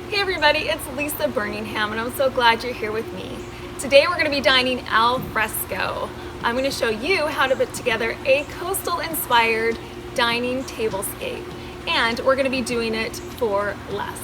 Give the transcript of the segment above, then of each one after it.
Hey everybody, it's Lisa Burningham and I'm so glad you're here with me. Today we're going to be dining al fresco. I'm going to show you how to put together a coastal inspired dining tablescape, and we're going to be doing it for less.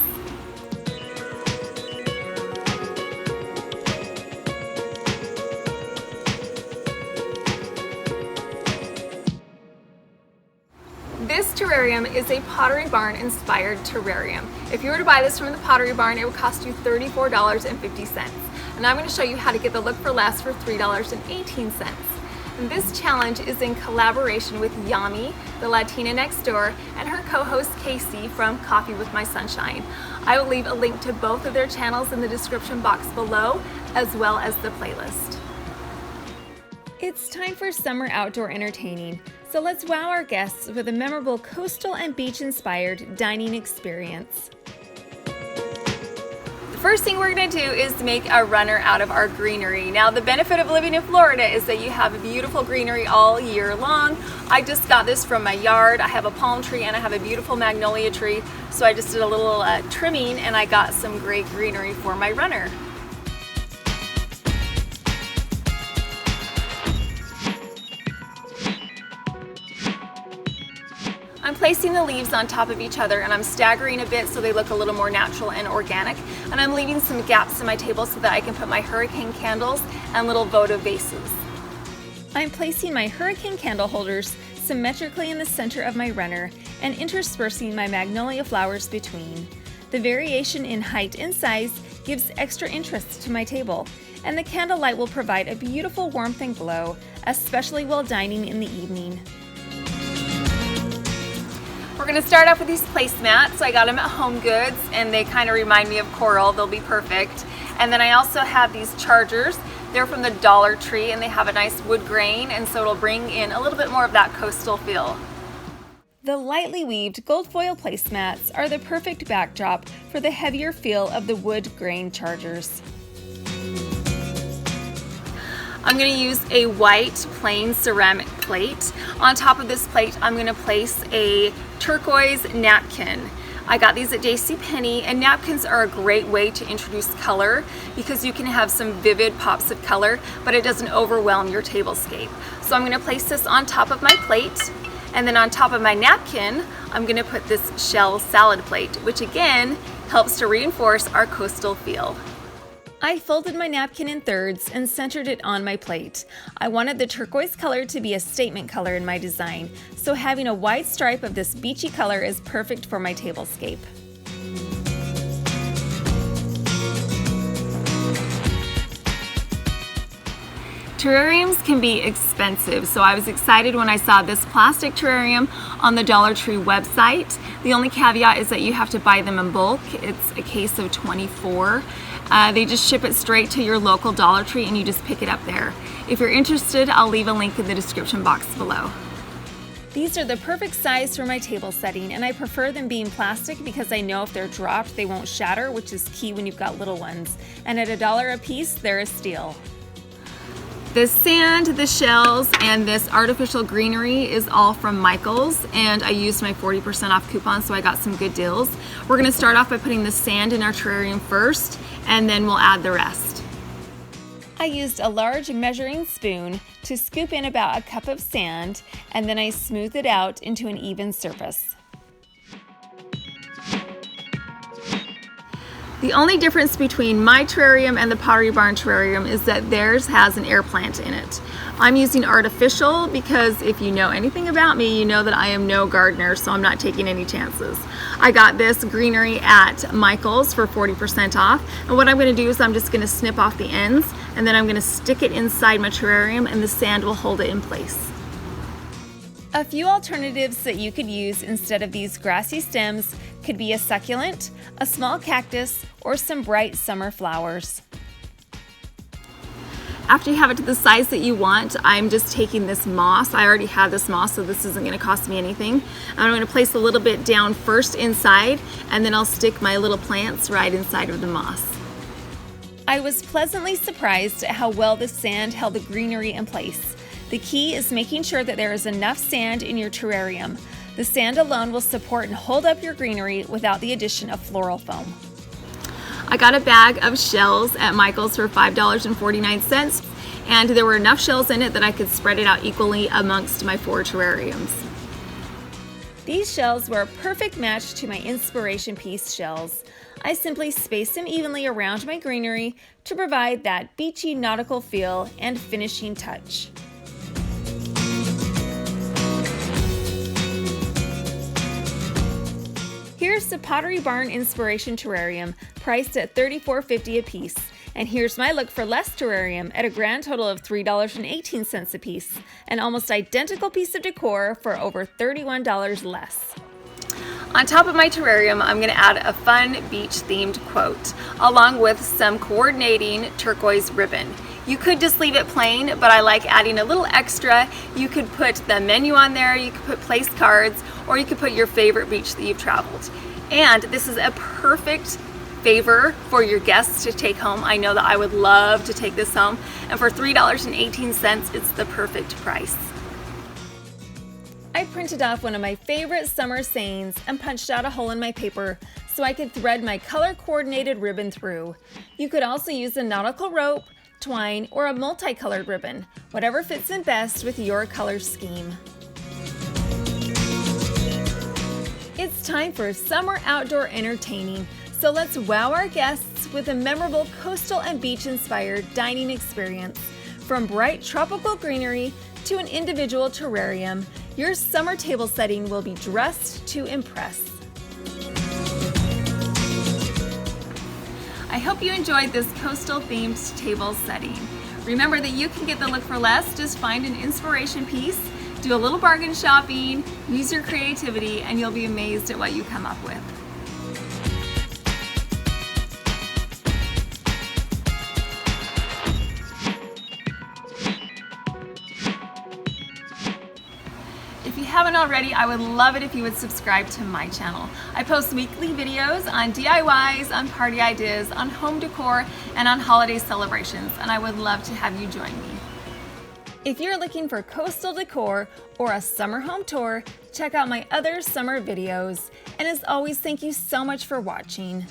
This terrarium is a Pottery Barn inspired terrarium. If you were to buy this from the Pottery Barn, it would cost you $34.50. And I'm going to show you how to get the look for less for $3.18. And this challenge is in collaboration with Yami, the Latina next door, and her co-host Casey from Coffee with My Sunshine. I will leave a link to both of their channels in the description box below, as well as the playlist. It's time for summer outdoor entertaining, so let's wow our guests with a memorable coastal and beach-inspired dining experience. The first thing we're going to do is make a runner out of our greenery. Now, the benefit of living in Florida is that you have a beautiful greenery all year long. I just got this from my yard. I have a palm tree and I have a beautiful magnolia tree, so I just did a little trimming and I got some great greenery for my runner. I'm placing the leaves on top of each other and I'm staggering a bit so they look a little more natural and organic, and I'm leaving some gaps in my table so that I can put my hurricane candles and little votive vases. I'm placing my hurricane candle holders symmetrically in the center of my runner and interspersing my magnolia flowers between. The variation in height and size gives extra interest to my table, and the candlelight will provide a beautiful warmth and glow, especially while dining in the evening. We're going to start off with these placemats. I got them at Home Goods and they kind of remind me of coral. They'll be perfect. And then I also have these chargers. They're from the Dollar Tree and they have a nice wood grain, and so it'll bring in a little bit more of that coastal feel. The lightly weaved gold foil placemats are the perfect backdrop for the heavier feel of the wood grain chargers. I'm going to use a white plain ceramic plate. On top of this plate, I'm going to place a turquoise napkin. I got these at JCPenney, and napkins are a great way to introduce color because you can have some vivid pops of color, but it doesn't overwhelm your tablescape. So I'm going to place this on top of my plate, and then on top of my napkin, I'm going to put this shell salad plate, which again helps to reinforce our coastal feel. I folded my napkin in thirds and centered it on my plate. I wanted the turquoise color to be a statement color in my design, so having a white stripe of this beachy color is perfect for my tablescape. Terrariums can be expensive, so I was excited when I saw this plastic terrarium on the Dollar Tree website. The only caveat is that you have to buy them in bulk. It's a case of 24. They just ship it straight to your local Dollar Tree and you just pick it up there. If you're interested, I'll leave a link in the description box below. These are the perfect size for my table setting, and I prefer them being plastic because I know if they're dropped they won't shatter, which is key when you've got little ones. And at $1 a piece, they're a steal. The sand, the shells, and this artificial greenery is all from Michael's, and I used my 40% off coupon, so I got some good deals. We're going to start off by putting the sand in our terrarium first, and then we'll add the rest. I used a large measuring spoon to scoop in about a cup of sand, and then I smoothed it out into an even surface. The only difference between my terrarium and the Pottery Barn terrarium is that theirs has an air plant in it. I'm using artificial because if you know anything about me, you know that I am no gardener, so I'm not taking any chances. I got this greenery at Michael's for 40% off, and what I'm going to do is I'm just going to snip off the ends, and then I'm going to stick it inside my terrarium and the sand will hold it in place. A few alternatives that you could use instead of these grassy stems could be a succulent, a small cactus, or some bright summer flowers. After you have it to the size that you want, I'm just taking this moss. I already have this moss, so this isn't going to cost me anything. I'm going to place a little bit down first inside, and then I'll stick my little plants right inside of the moss. I was pleasantly surprised at how well the sand held the greenery in place. The key is making sure that there is enough sand in your terrarium. The sand alone will support and hold up your greenery without the addition of floral foam. I got a bag of shells at Michael's for $5.49, and there were enough shells in it that I could spread it out equally amongst my 4 terrariums. These shells were a perfect match to my inspiration piece shells. I simply spaced them evenly around my greenery to provide that beachy nautical feel and finishing touch. Here's the Pottery Barn Inspiration Terrarium, priced at $34.50 a piece. And here's my look for less terrarium at a grand total of $3.18 a piece. An almost identical piece of decor for over $31 less. On top of my terrarium, I'm going to add a fun beach-themed quote, along with some coordinating turquoise ribbon. You could just leave it plain, but I like adding a little extra. You could put the menu on there, you could put place cards, or you could put your favorite beach that you've traveled. And this is a perfect favor for your guests to take home. I know that I would love to take this home, and for $3.18, it's the perfect price. I printed off one of my favorite summer sayings and punched out a hole in my paper so I could thread my color-coordinated ribbon through. You could also use a nautical rope, twine, or a multicolored ribbon, whatever fits in best with your color scheme. It's time for summer outdoor entertaining, so let's wow our guests with a memorable coastal and beach-inspired dining experience. From bright tropical greenery to an individual terrarium, your summer table setting will be dressed to impress. I hope you enjoyed this coastal themed table setting. Remember that you can get the look for less. Just find an inspiration piece, do a little bargain shopping, use your creativity, and you'll be amazed at what you come up with. If you haven't already, I would love it if you would subscribe to my channel. I post weekly videos on DIYs, on party ideas, on home decor, and on holiday celebrations, and I would love to have you join me. If you're looking for coastal decor or a summer home tour, check out my other summer videos. And as always, thank you so much for watching.